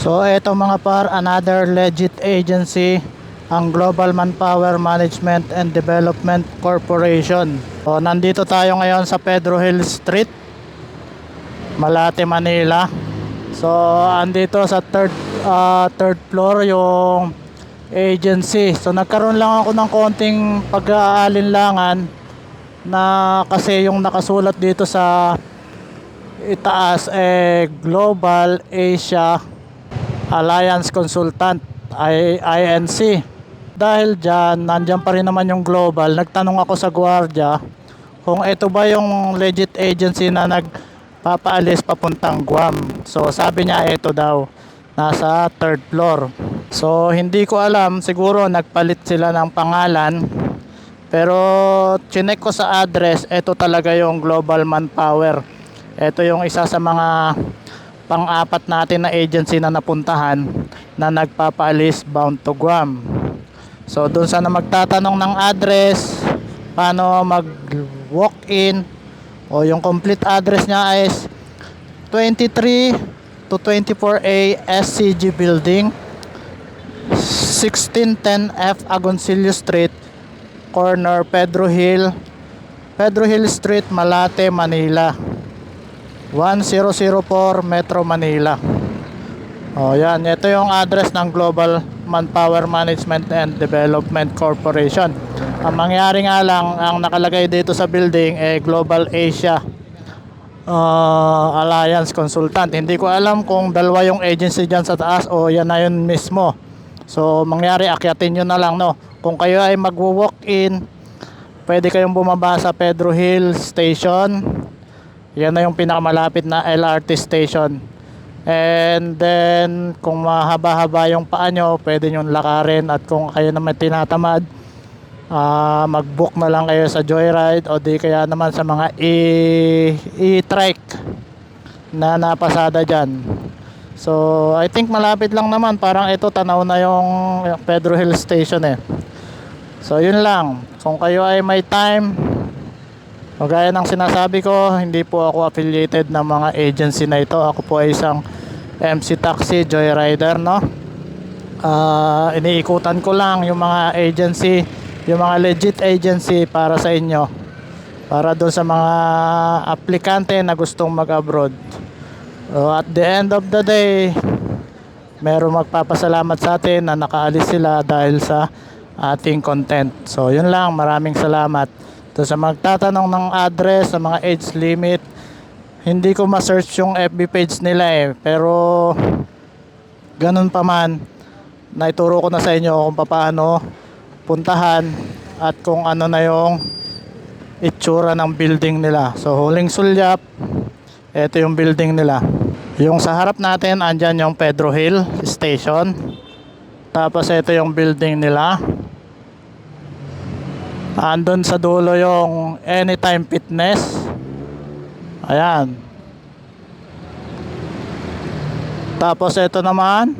So eto mga par, another legit agency, ang Global Manpower Management and Development Corporation. So nandito tayo ngayon sa Pedro Hill Street, Malate, Manila. So andito sa third floor yung agency. So nagkaroon lang ako ng konting pag-aalinlangan na kasi yung nakasulat dito sa itaas Global Asia Alliance Consultant, INC. Dahil dyan, nandyan pa rin naman yung global. Nagtanong ako sa gwardiya kung ito ba yung legit agency na nagpapaalis papuntang Guam. So sabi niya ito daw, nasa third floor. So hindi ko alam, siguro nagpalit sila ng pangalan. Pero chinek ko sa address, ito talaga yung Global Manpower. Ito yung isa sa mga pang-apat natin na agency na napuntahan na nagpapaalis bound to Guam. So doon sana magtatanong ng address, paano mag-walk-in, o yung complete address niya is 23 to 24A SCG Building, 1610F Agoncillo Street, corner Pedro Hill Street, Malate, Manila 1004 Metro Manila. O yan, ito yung address ng Global Manpower Management and Development Corporation. Ang mangyari nga lang, ang nakalagay dito sa building Global Asia Alliance Consultant. Hindi ko alam kung dalawa yung agency dyan sa taas o yan na yun mismo. So mangyari, akyatin nyo na lang, no? Kung kayo ay mag-walk-in, pwede kayong bumaba sa Pedro Hill Station. Yan na yung pinakamalapit na LRT station. And then kung mahaba-haba yung paa nyo, pwede nyo lakarin. At kung kayo naman tinatamad, mag-book na lang kayo sa Joyride o di kaya naman sa mga e-trike na napasada dyan. So I think malapit lang naman, parang ito tanaw na yung Pedro Hill Station So yun lang, kung kayo ay may time, gaya ng sinasabi ko, hindi po ako affiliated ng mga agency na ito. Ako po ay isang MC Taxi Joyrider, no? Iniikutan ko lang yung mga agency, yung mga legit agency para sa inyo, para doon sa mga aplikante na gustong mag-abroad. So at the end of the day, merong magpapasalamat sa atin na nakaalis sila dahil sa ating content. So yun lang, maraming salamat. So sa magtatanong ng address, sa mga age limit, hindi ko ma-search yung FB page nila pero ganun pa man, naituro ko na sa inyo kung paano puntahan at kung ano na yung itsura ng building nila. So huling sulyap, ito yung building nila. Yung sa harap natin, andyan yung Pedro Hill Station. Tapos ito yung building nila. Andun sa dulo yung Anytime Fitness. Ayan. Tapos ito naman,